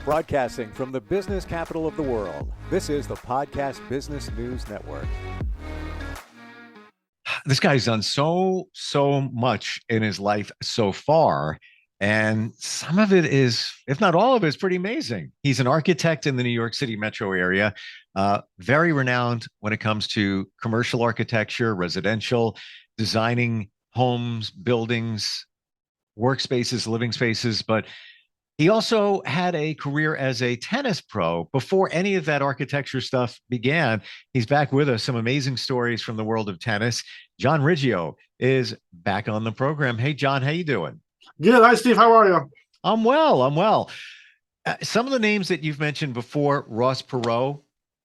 Broadcasting from the business capital of the world, this is the Podcast Business News Network. This guy's done so much in his life so far. And some of it is, if not all of it, is pretty amazing. He's an architect in the New York City metro area, very renowned when it comes to commercial architecture, residential, designing homes, buildings, workspaces, living spaces. But he also had a career as a tennis pro before any of that architecture stuff began. He's back with us. Some amazing stories from the world of tennis. John Riggio is back on the program. Hey, John, how you doing? Good. Hi, Steve. How are you? I'm well. I'm well. Some of the names that you've mentioned before, Ross Perot,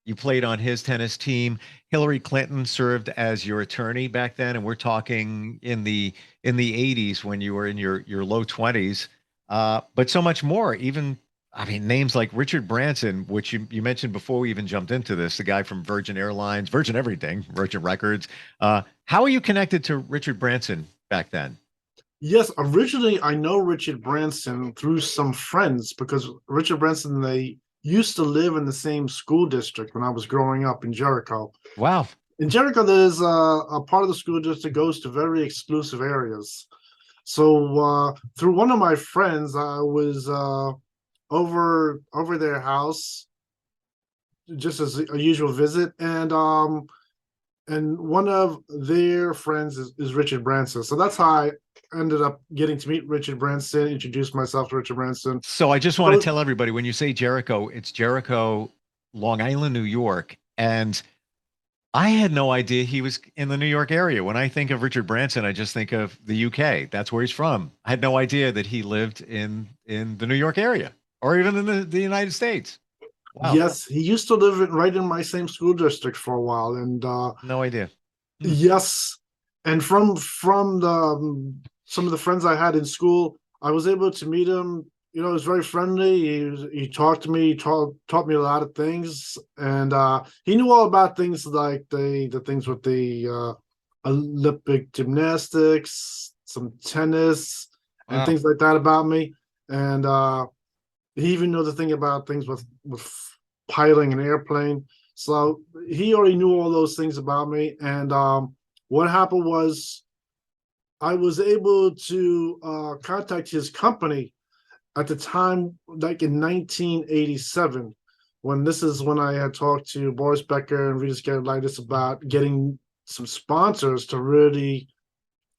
you played on his tennis team. Hillary Clinton served as your attorney back then, and we're talking in the 80s when you were in your low 20s. But so much more. Even, I mean, names like Richard Branson, which you mentioned before we even jumped into this, the guy from Virgin Airlines, Virgin everything, Virgin Records. How are you connected to Richard Branson back then? Yes, originally I know Richard Branson through some friends because Richard Branson, they used to live in the same school district when I was growing up in Jericho. Wow. In Jericho, there's a part of the school district goes to very exclusive areas. So through one of my friends, I was over their house just as a usual visit, and one of their friends is Richard Branson. So that's how I ended up getting to meet Richard Branson, introduce myself to Richard Branson. So I just want to tell everybody, when you say Jericho, it's Jericho, Long Island, New York. And I had no idea he was in the New York area. When I think of Richard Branson, I just think of the UK. That's where he's from. I had no idea that he lived in the New York area or even in the United States. Wow. Yes, he used to live right in my same school district for a while, and no idea. Yes, and from the some of the friends I had in school, I was able to meet him. You know, he was very friendly. He talked to me, taught me a lot of things, and he knew all about things like the things with the Olympic gymnastics, some tennis, and things like that about me. And he even knew the thing about things with piloting an airplane. So he already knew all those things about me. And what happened was I was able to contact his company at the time, like in 1987, when I had talked to Boris Becker and Rita Skerlaitis about getting some sponsors to really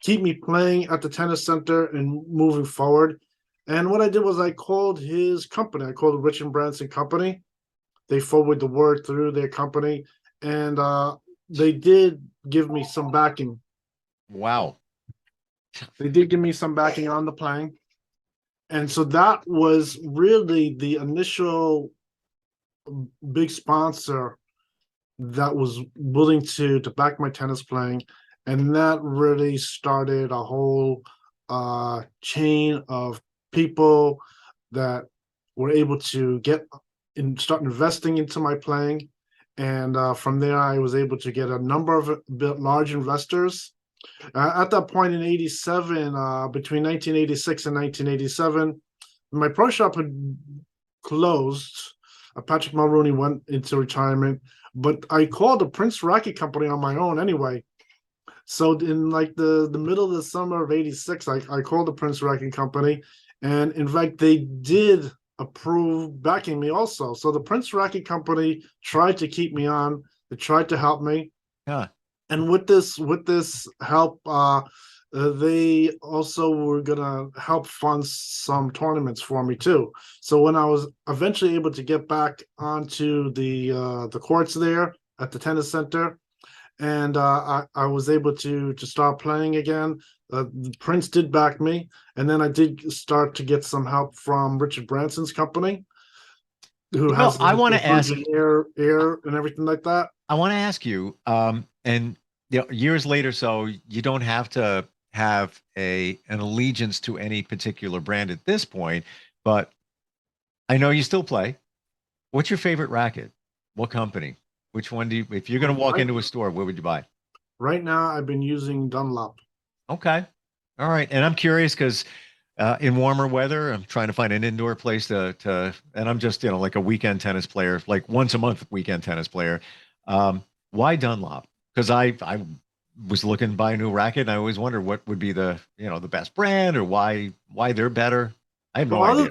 keep me playing at the tennis center and moving forward. And what I did was I called his company. I called the Richard Branson Company. They forwarded the word through their company, and they did give me some backing. Wow. They did give me some backing on the playing. And so that was really the initial big sponsor that was willing to back my tennis playing. And that really started a whole chain of people that were able to start investing into my playing. And from there, I was able to get a number of large investors. At that point in 87, between 1986 and 1987, my pro shop had closed. Patrick Mulrooney went into retirement, but I called the Prince Racket Company on my own anyway. So in like the middle of the summer of 86, I called the Prince Racket Company, and in fact, they did approve backing me also. So the Prince Racket Company tried to keep me on. They tried to help me. Yeah. And with this help, they also were gonna help fund some tournaments for me too. So when I was eventually able to get back onto the courts there at the tennis center, and I was able to start playing again, Prince did back me, and then I did start to get some help from Richard Branson's company, who has I want to ask air and everything like that. I want to ask you, and years later, so you don't have to have an allegiance to any particular brand at this point, but I know you still play. What's your favorite racket? What company? Which one if you're going to walk into a store, where would you buy? Right now, I've been using Dunlop. Okay. All right. And I'm curious because in warmer weather. I'm trying to find an indoor place and I'm just, like a weekend tennis player, like once a month weekend tennis player. Why Dunlop? Because I was looking to buy a new racket and I always wondered what would be the best brand or why they're better. I have Well, no idea.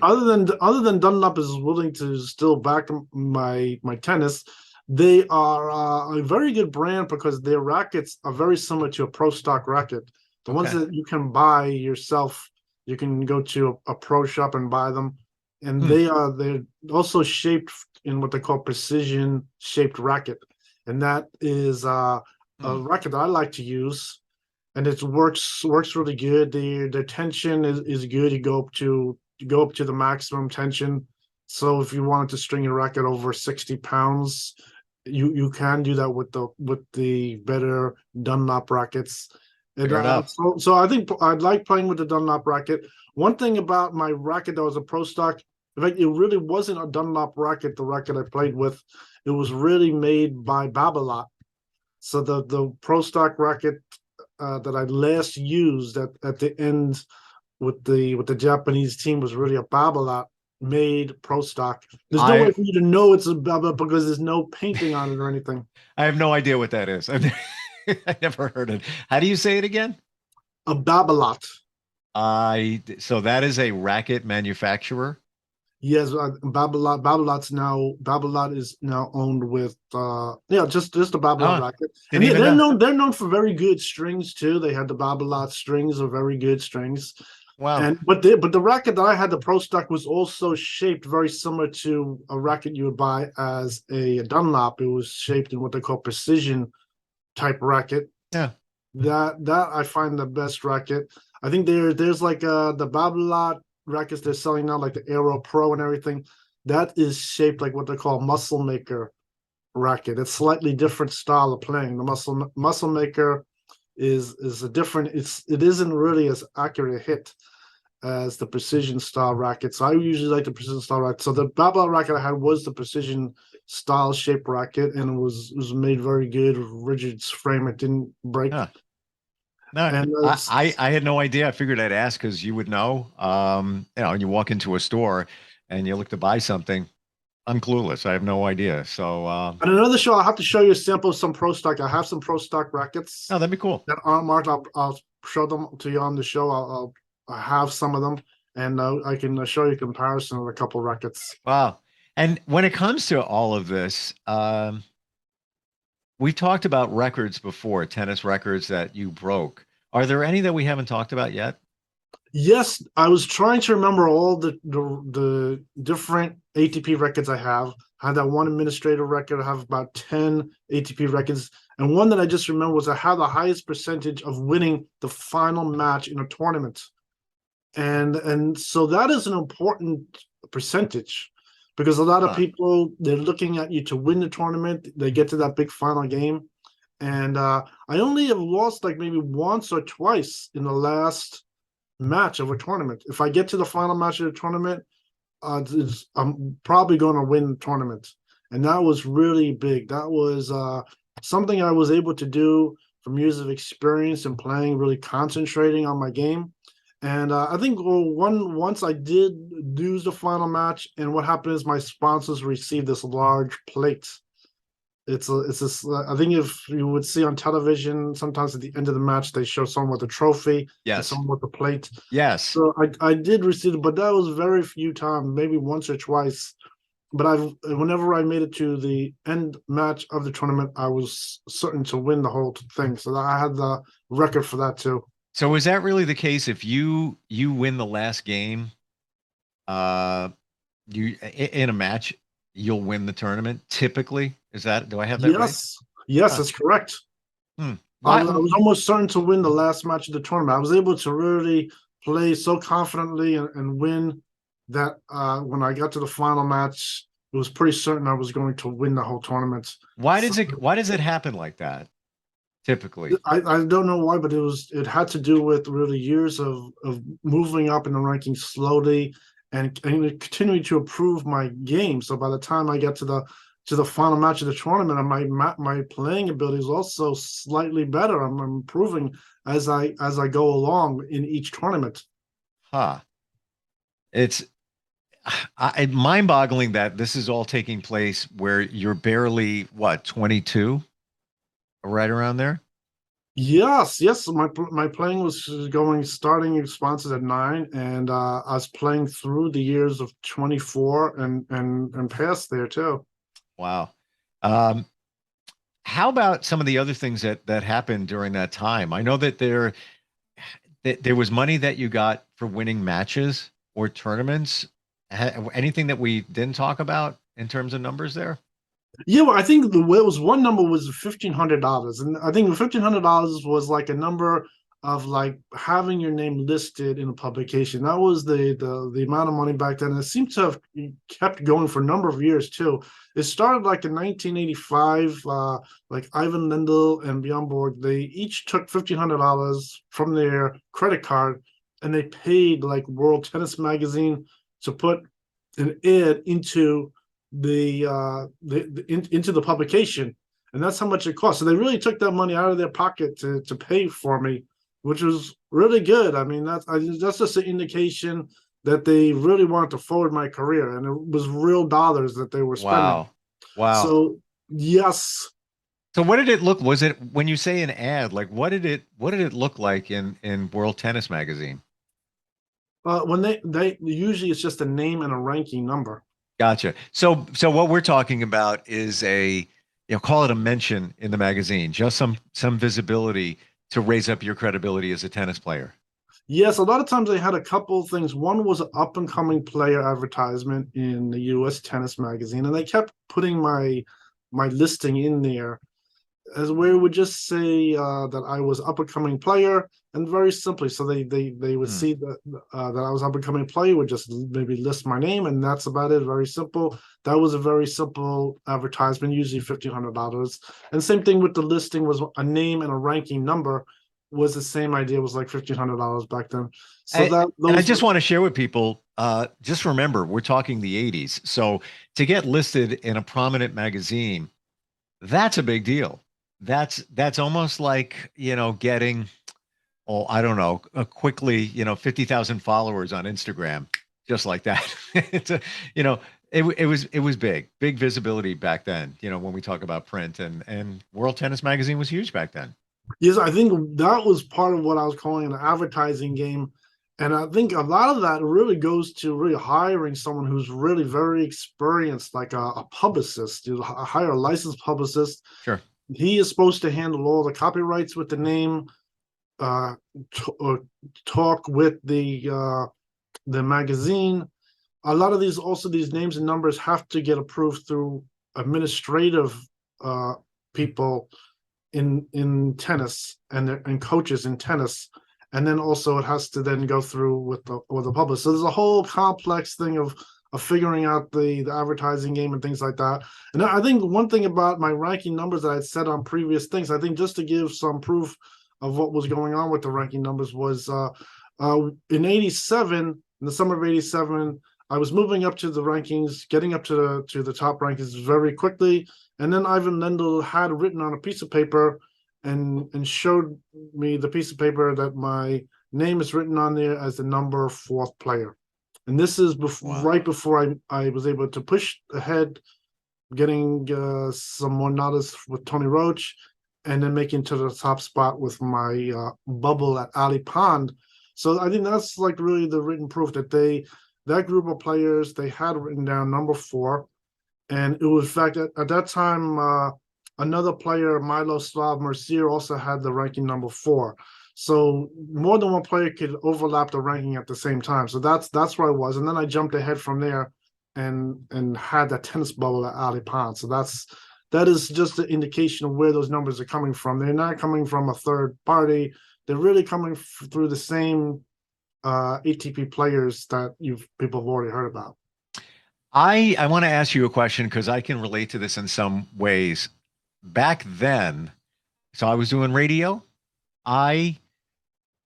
other than Dunlop is willing to still back my tennis, they are a very good brand because their rackets are very similar to a pro stock racket. The ones Okay. that you can buy yourself, you can go to a pro shop and buy them, and Hmm. they're also shaped in what they call precision shaped racket, and that is a Hmm. racket that I like to use, and it works really good. The tension is good. You go up to the maximum tension. So if you wanted to string a racket over 60 pounds, you can do that with the better Dunlop rackets. And Fair enough. so I think I'd like playing with the Dunlop racket. One thing about my racket that was a pro stock, in fact, it really wasn't a Dunlop racket. The racket I played with, it was really made by Babolat. So the pro stock racket that I last used at the end with the Japanese team was really a Babolat made pro stock. There's no way I for you to know it's a Babolat because there's no painting on it or anything. I have no idea what that is. I never heard it. How do you say it again? A Babolat. So that is a racket manufacturer. Yes, Babolat is now owned with just the Babolat Oh, racket. And didn't even they're know. known for very good strings too. They had the Babolat strings are very good strings. Wow. But the racket that I had, the Pro Stock, was also shaped very similar to a racket you would buy as a Dunlop. It was shaped in what they call precision type racket. Yeah. That I find the best racket. I think there's like the Babolat rackets they're selling now, like the Aero Pro and everything. That is shaped like what they call muscle maker racket. It's slightly different style of playing. The muscle maker is a different. It isn't really as accurate a hit as the precision style racket. So I usually like the precision style racket. So the Babolat racket I had was the precision style shape racket, and it was made very good, rigid frame. It didn't break. Huh. No, And I had no idea. I figured I'd ask because you would know. And you walk into a store and you look to buy something. I'm clueless. I have no idea. So, on another show, I'll have to show you a sample of some pro stock. I have some pro stock rackets that'd be cool. that aren't marked. I'll show them to you on the show. I'll have some of them, and I can show you a comparison of a couple rackets. Wow. And when it comes to all of this, we've talked about records before, tennis records that you broke. Are there any that we haven't talked about yet? Yes, I was trying to remember all the different ATP records I have. I had that one administrative record. I have about 10 ATP records. And one that I just remember was I had the highest percentage of winning the final match in a tournament. And so that is an important percentage because a lot of Huh. people, they're looking at you to win the tournament. They get to that big final game. And I only have lost like maybe once or twice in the last match of a tournament. If I get to the final match of the tournament, I'm probably going to win the tournament. And that was really big. That was something I was able to do from years of experience and playing, really concentrating on my game. And I think once I did lose the final match, and what happened is my sponsors received this large plate. It's this. I think if you would see on television, sometimes at the end of the match they show someone with a trophy and Yes. someone with a plate. Yes. So I did receive it, but that was very few times, maybe once or twice. But whenever I made it to the end match of the tournament, I was certain to win the whole thing. So I had the record for that too. So is that really the case? If you win the last game, uh, in a match, you'll win the tournament. Typically, do I have that right? Yes, Huh. that's correct. Hmm. I Why? was, I was almost certain to win the last match of the tournament. I was able to really play so confidently and win that when I got to the final match, it was pretty certain I was going to win the whole tournament. Why So does it happen like that? Typically. I don't know why, but it had to do with really years of moving up in the rankings slowly and continuing to improve my game. So by the time I get to the final match of the tournament, and my playing ability is also slightly better. I'm improving as I go along in each tournament. Huh. It's mind-boggling that this is all taking place where you're barely what, 22, right around there. Yes, yes. My playing was going starting sponsors at 9, and I was playing through the years of 24 and past there too. Wow. Um, how about some of the other things that happened during that time? I know that there was money that you got for winning matches or tournaments. Anything that we didn't talk about in terms of numbers there? Yeah, well, I think the well, was one number was $1,500, and I think $1,500 was like a number of like having your name listed in a publication. That was the amount of money back then. And it seemed to have kept going for a number of years too. It started like in 1985. Like Ivan Lendl and Bjorn Borg, they each took $1,500 from their credit card, and they paid like World Tennis Magazine to put an ad into the publication, and that's how much it cost. So they really took that money out of their pocket to pay for me, which was really good. I mean, that's just an indication that they really wanted to forward my career, and it was real dollars that they were spending. Wow. Wow. So yes. So what did it look? Was it when you say an ad, like what did it look like in World Tennis Magazine? When they usually it's just a name and a ranking number. Gotcha. So what we're talking about is call it a mention in the magazine, just some visibility to raise up your credibility as a tennis player. Yes, a lot of times they had a couple of things. One was an up and coming player advertisement in the U.S. Tennis Magazine, and they kept putting my listing in there as where it would just say that I was up and coming player, and very simply, so they would Hmm. see that I was up and coming player, would just maybe list my name, and that's about it. Very simple. That was a very simple advertisement, usually $1,500. And same thing with the listing was a name and a ranking number. Was the same idea. It was like $1,500 back then. So I, that and I those just want to share with people, just remember, we're talking the 80s. So to get listed in a prominent magazine, that's a big deal. That's almost like, getting, oh, I don't know, quickly, 50,000 followers on Instagram, just like that. It's a, you know, it was big visibility back then, when we talk about print, and World Tennis Magazine was huge back then. Yes, I think that was part of what I was calling an advertising game. And I think a lot of that really goes to really hiring someone who's really very experienced, like a publicist, hire a licensed publicist. Sure. He is supposed to handle all the copyrights with the name, uh, talk with the magazine. A lot of these names and numbers have to get approved through administrative uh, people in tennis and coaches in tennis, and then also it has to then go through with the public. So there's a whole complex thing of figuring out the advertising game and things like that. And I think one thing about my ranking numbers that I'd said on previous things, I think just to give some proof of what was going on with the ranking numbers was in '87, in the summer of '87. I was moving up to the rankings, getting up to the top rankings very quickly, and then Ivan Lendl had written on a piece of paper and showed me the piece of paper that my name is written on there as the number fourth player. And this is Wow. right before I was able to push ahead, getting some more notice with Tony Roach, and then making to the top spot with my bubble at Ali Pond. So I think that's like really the written proof that that group of players, they had written down number four. And it was, in fact, at that time, another player, Miloslav Mercier, also had the ranking number four. So more than one player could overlap the ranking at the same time. So that's where I was. And then I jumped ahead from there and had that tennis bubble at Ali Pond. So that is just an indication of where those numbers are coming from. They're not coming from a third party. They're really coming through the same ATP players that people have already heard about. I want to ask you a question because I can relate to this in some ways. Back then, so I was doing radio. I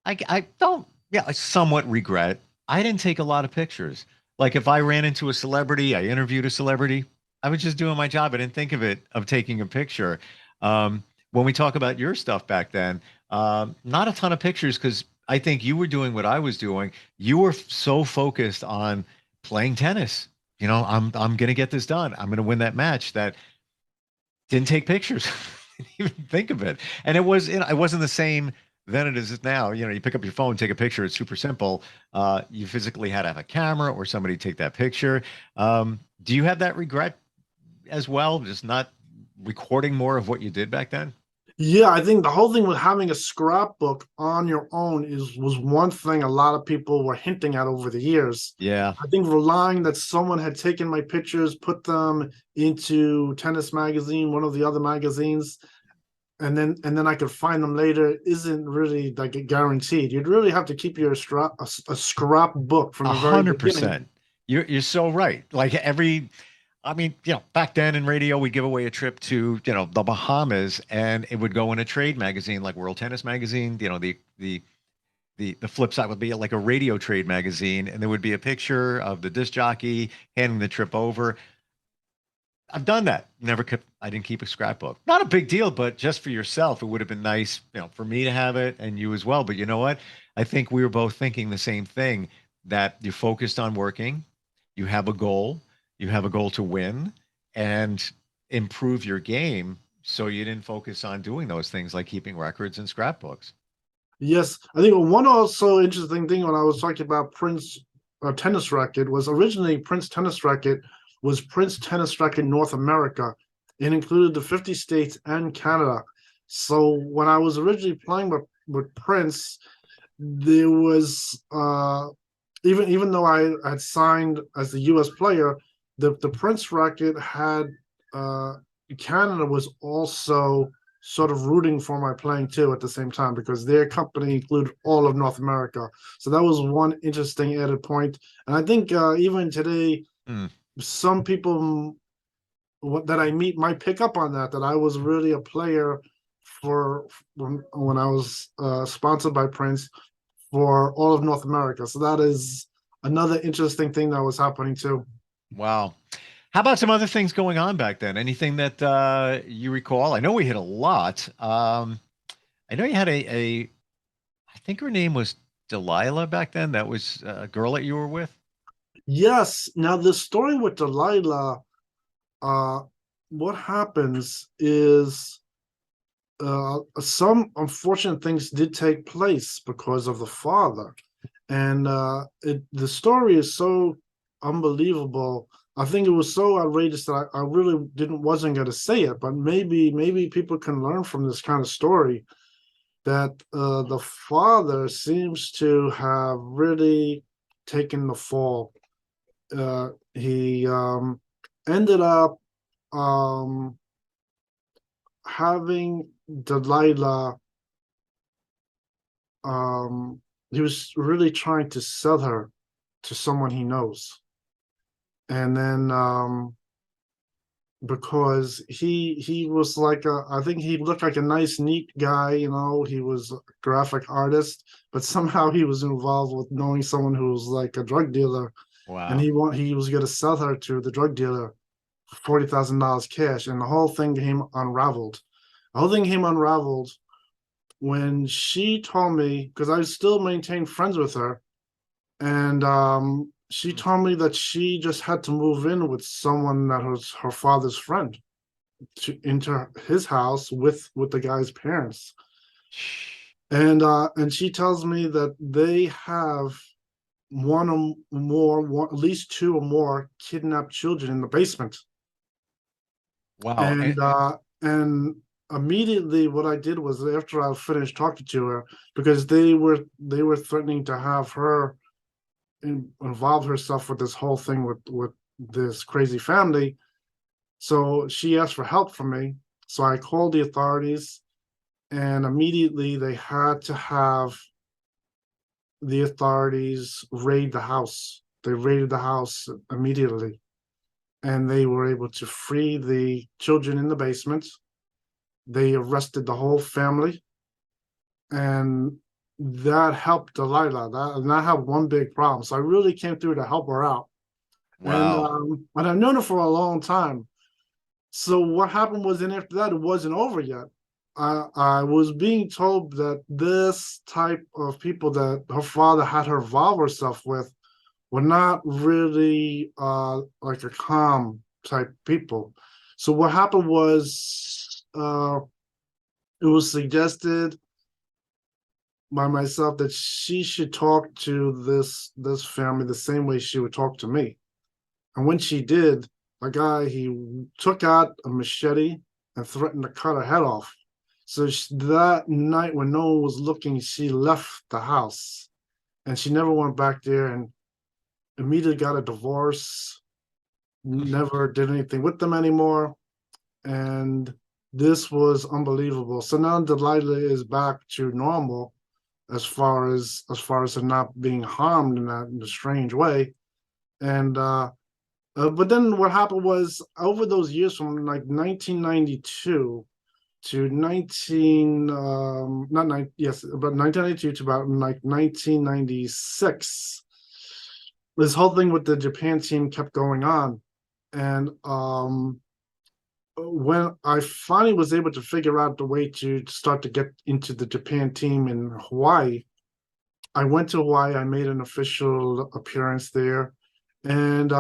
I don't, yeah, I somewhat regret. I didn't take a lot of pictures. Like if I ran into a celebrity, I interviewed a celebrity, I was just doing my job. I didn't think of taking a picture. When we talk about your stuff back then, not a ton of pictures because I think you were doing what I was doing. You were so focused on playing tennis. I'm gonna get this done. I'm gonna win that match. That didn't take pictures. Didn't even think of it. And it wasn't the same then it is now. You pick up your phone, take a picture. It's super simple. You physically had to have a camera or somebody take that picture. Do you have that regret as well? Just not recording more of what you did back then? Yeah, I think the whole thing with having a scrapbook on your own was one thing a lot of people were hinting at over the years. Yeah. I think relying that someone had taken my pictures, put them into Tennis Magazine, one of the other magazines, and then I could find them later isn't really like a guaranteed. You'd really have to keep a scrapbook from A the very hundred beginning. percent. You're so right. Like I mean, back then in radio, we'd give away a trip to, the Bahamas, and it would go in a trade magazine like World Tennis Magazine. The flip side would be like a radio trade magazine, and there would be a picture of the disc jockey handing the trip over. I've done that. I didn't keep a scrapbook. Not a big deal, but just for yourself, it would have been nice, for me to have it and you as well. But you know what? I think we were both thinking the same thing, that you're focused on working, you have a goal to win and improve your game. So you didn't focus on doing those things like keeping records and scrapbooks. Yes, I think one also interesting thing when I was talking about Prince tennis racket was originally Prince tennis racket was Prince tennis racket North America. It included the 50 states and Canada. So when I was originally playing with Prince, there was even though I had signed as the US player, the Prince racket had Canada was also sort of rooting for my playing too at the same time because their company included all of North America. So that was one interesting added point. And I think even today, Mm. some people that I meet might pick up on that I was really a player for when I was sponsored by Prince for all of North America. So that is another interesting thing that was happening too. Wow. How about some other things going on back then? Anything that you recall? I know we hit a lot. I know you had I think her name was Delilah back then. That was a girl that you were with. Yes. Now the story with Delilah, uh, what happens is some unfortunate things did take place because of the father, and the story is so unbelievable. I think it was so outrageous that I really wasn't going to say it, but maybe people can learn from this kind of story that the father seems to have really taken the fall. He ended up um, having Delilah. Um, he was really trying to sell her to someone he knows, and then because he was like I think he looked like a nice, neat guy. He was a graphic artist, but somehow he was involved with knowing someone who was like a drug dealer, and Wow. he was going to sell her to the drug dealer for $40,000 cash, and the whole thing came unraveled. The whole thing came unraveled when she told me because I still maintained friends with her, and she told me that she just had to move in with someone that was her father's friend into his house with the guy's parents, and she tells me that they have one or more, at least two or more kidnapped children in the basement, Wow. and immediately what I did was after I finished talking to her because they were threatening to have her involve herself with this whole thing with this crazy family. So she asked for help from me. So I called the authorities, and immediately they had to have the authorities raid the house. They raided the house immediately, and they were able to free the children in the basement. They arrested the whole family, and that helped Delilah. And I have one big problem. So I really came through to help her out. Wow. And I've known her for a long time. So what happened was, then after that, it wasn't over yet. I was being told that this type of people that her father had her involve herself with were not really like a calm type people. So what happened was it was suggested by myself that she should talk to this family the same way she would talk to me. And when she did, a guy he took out a machete and threatened to cut her head off. So that night, when no one was looking, she left the house and she never went back there and immediately got a divorce, never did anything with them anymore. And this was unbelievable. So now Delilah is back to normal as far as her not being harmed in a strange way. And but then what happened was over those years from like 1992 to 19 not 9 yes about 1992 to about like 1996, this whole thing with the Japan team kept going on. And when I finally was able to figure out the way to start to get into the Japan team in Hawaii, I went to Hawaii. I made an official appearance there. And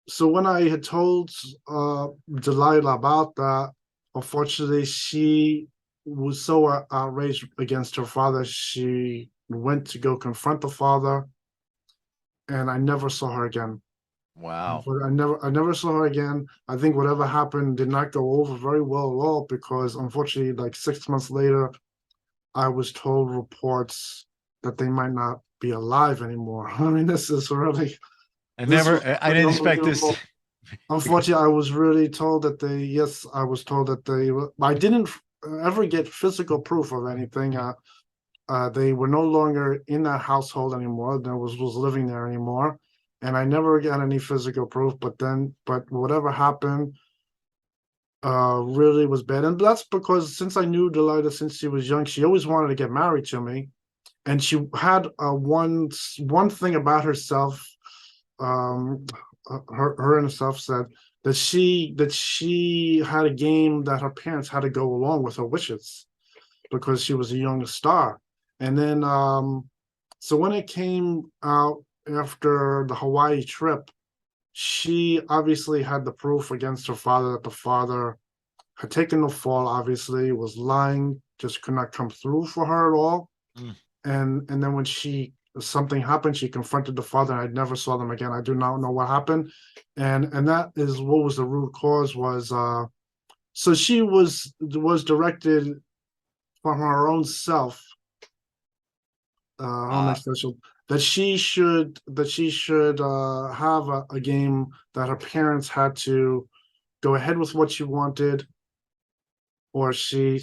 so when I had told Delilah about that, unfortunately, she was so outraged against her father. She went to go confront the father, and I never saw her again. Wow. I never saw her again. I think whatever happened did not go over very well at all because unfortunately, like 6 months later, I was told reports that they might not be alive anymore. I mean, this was I really didn't expect this. unbelievable. Unfortunately, I was really told that yes, I was told that I didn't ever get physical proof of anything. They were no longer in that household anymore. That was living there anymore, and I never got any physical proof. But whatever happened, really was bad, and that's because since I knew Delilah since she was young, she always wanted to get married to me, and she had one thing about herself. Um, her and herself said that she had a game that her parents had to go along with her wishes because she was a young star. And then so when it came out after the Hawaii trip, she obviously had the proof against her father that the father had taken the fall, obviously, was lying, just could not come through for her at all. Mm. And then when something happened, she confronted the father, and I never saw them again. I do not know what happened. And that is what was the root cause was so she was directed from her own self, how Uh, much special that she should have a game that her parents had to go ahead with what she wanted, or she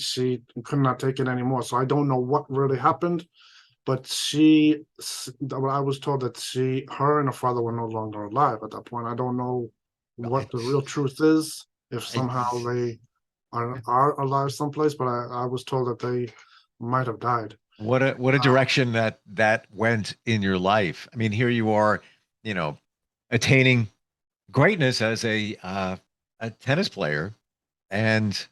could not take it anymore. So I don't know what really happened, but I was told that her and her father were no longer alive at that point. I don't know what the real truth is, if I, somehow they are alive someplace, but I was told that they might have died. what a direction that went in your life. I mean, here you are, you know, attaining greatness as a tennis player, and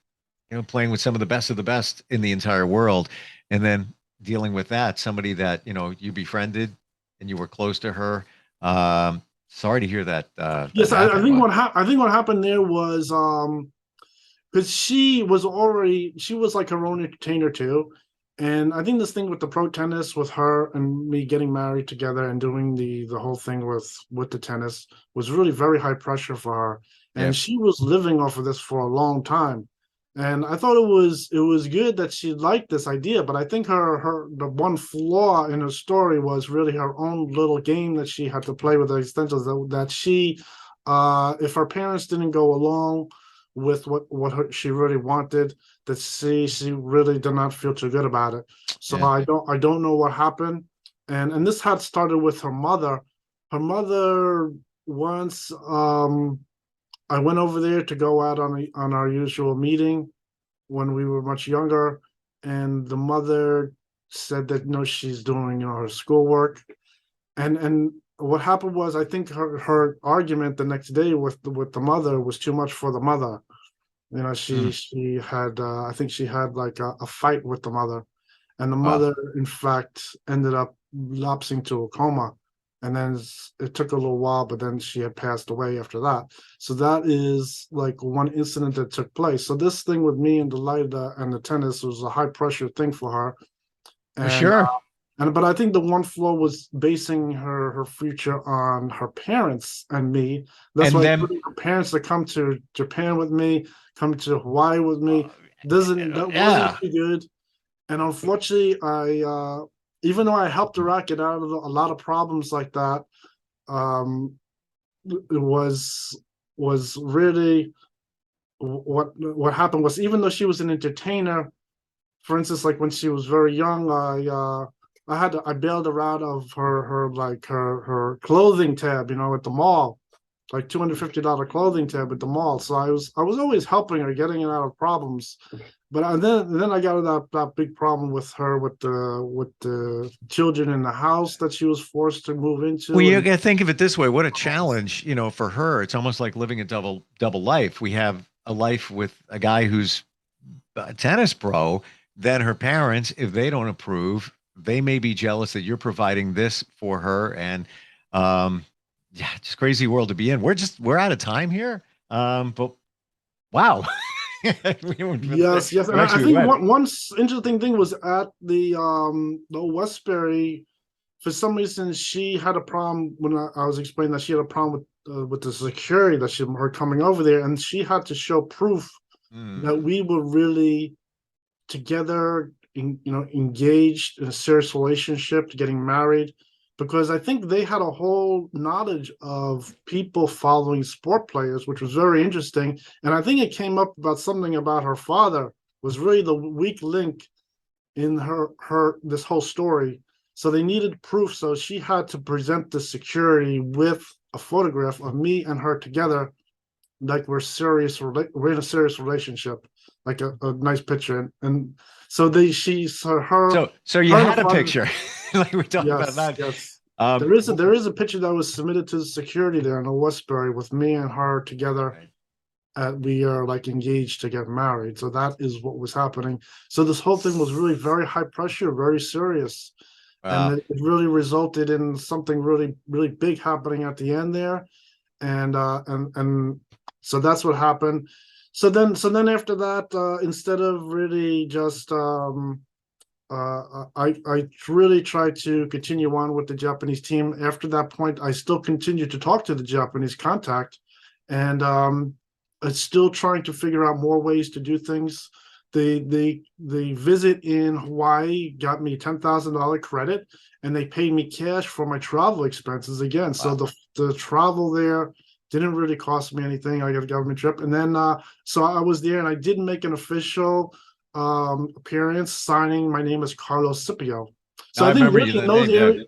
playing with some of the best in the entire world, and then dealing with that somebody that you befriended and you were close to her. Sorry to hear that that Yes, I happened, think but I think what happened there was because she was like her own entertainer too. And I think this thing with the pro tennis with her and me getting married together and doing the whole thing with the tennis was really very high pressure for her. yeah, And she was living off of this for a long time. And I thought it was good that she liked this idea, but I think her the one flaw in her story was really her own little game that she had to play with the extensions that she if her parents didn't go along with she really wanted, that she really did not feel too good about it. So yeah. I don't know what happened, and this had started with her mother. Her mother once I went over there to go out on our usual meeting when we were much younger, and the mother said that no, she's doing her schoolwork, and what happened was I think her argument the next day with the mother was too much for the mother, You know, she had I think she had like a fight with the mother, and the Wow. mother in fact ended up lapsing to a coma, and then it took a little while, but then she had passed away after that. So that is like one incident that took place. So this thing with me and the light and the tennis was a high pressure thing for her, For and sure. but I think the one flaw was basing her future on her parents and me. That's And why then, putting her parents to come to Japan with me, come to Hawaii with me, that wasn't yeah. too good. And unfortunately, I even though I helped her out get out of a lot of problems like that, it was really what happened was, even though she was an entertainer, for instance, like when she was very young, I bailed her out of her clothing tab, you know, at the mall, like $250 clothing tab at the mall. So I was always helping her, getting her out of problems. But then I got that big problem with her with the children in the house that she was forced to move Well, into. you And got to think of it this way. What a challenge, for her. It's almost like living a double life. We have a life with a guy who's a tennis pro, then her parents, if they don't approve, they may be jealous that you're providing this for her. And yeah, just crazy world to be in. We're out of time here. But wow. yes, How and much I we think went. one interesting thing was at the Westbury. For some reason, she had a problem when I was explaining that she had a problem with the security that her coming over there, and she had to show proof Mm. that we were really together, engaged in a serious relationship, getting married, because I think they had a whole knowledge of people following sport players, which was very interesting. And I think it came up about something about her father was really the weak link in her this whole story. So they needed proof. So she had to present the security with a photograph of me and her together, like we're in a serious relationship, like a nice picture. And so So you her and had her a father. picture, like we talked about Yes, that. yes. Um, There is a picture that was submitted to the security there in Westbury with me and her together. right. We are like engaged to get married. So that is what was happening. So this whole thing was really very high pressure, very serious, and Wow. it really resulted in something really, really big happening at the end there. And so that's what happened. So then after that, instead of really just I really tried to continue on with the Japanese team. After that point, I still continued to talk to the Japanese contact, and it's still trying to figure out more ways to do things. The visit in Hawaii got me $10,000 credit, and they paid me cash for my travel expenses again. So Wow. the travel there didn't really cost me anything. I got a government trip, and then so I was there, and I did make an official appearance signing my name as Carlos Scipio. So I I think remember really you in the those name. Yeah. areas,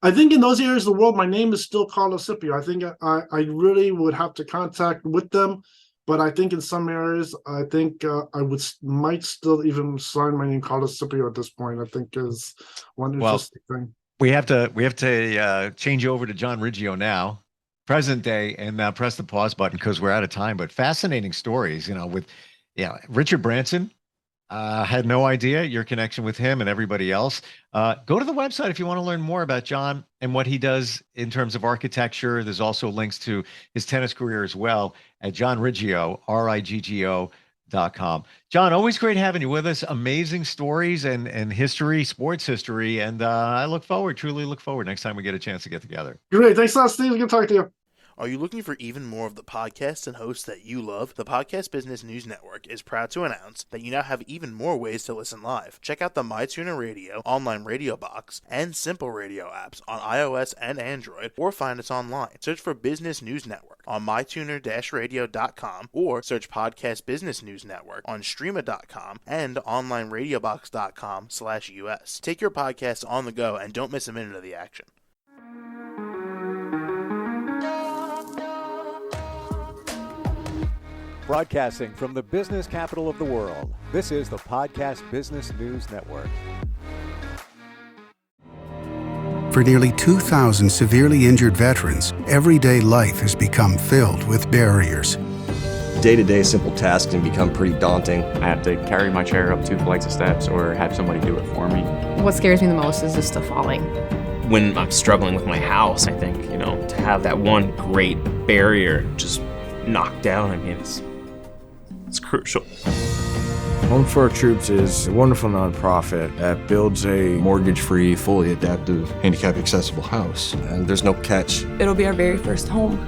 I think in those areas of the world, my name is still Carlos Scipio. I think I really would have to contact with them, but I think in some areas, I think I might still even sign my name Carlos Scipio at this point. I think is one Well, interesting thing. we have to change over to John Riggio now, present day, and press the pause button because we're out of time. But fascinating stories, with Richard Branson. Had no idea your connection with him and everybody else. Go to the website if you want to learn more about John and what he does in terms of architecture. There's also links to his tennis career as well at John Riggio, RIGGO.com. John, always great having you with us. Amazing stories and history, sports history. And I truly look forward next time we get a chance to get together. Great. Thanks a lot, Steve. Good talking to you. Are you looking for even more of the podcasts and hosts that you love? The Podcast Business News Network is proud to announce that you now have even more ways to listen live. Check out the MyTuner Radio, online radio box, and Simple Radio apps on iOS and Android, or find us online. Search for Business News Network on mytuner-radio.com, or search Podcast Business News Network on streama.com and onlineradiobox.com/US. Take your podcast on the go and don't miss a minute of the action. Broadcasting from the business capital of the world, this is the Podcast Business News Network. For nearly 2,000 severely injured veterans, everyday life has become filled with barriers. day-to-day simple tasks can become pretty daunting. I have to carry my chair up 2 flights of steps or have somebody do it for me. What scares me the most is just the falling. When I'm struggling with my house, I think, to have that one great barrier just knocked down, I mean, it's crucial. Home for Our Troops is a wonderful nonprofit that builds a mortgage-free, fully adaptive, handicap-accessible house. And there's no catch. It'll be our very first home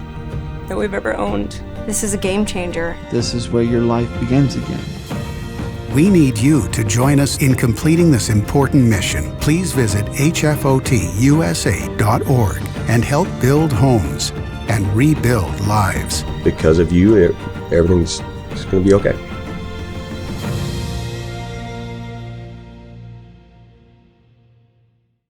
that we've ever owned. This is a game changer. This is where your life begins again. We need you to join us in completing this important mission. Please visit hfotusa.org and help build homes and rebuild lives. Because of you, everything's going to be okay.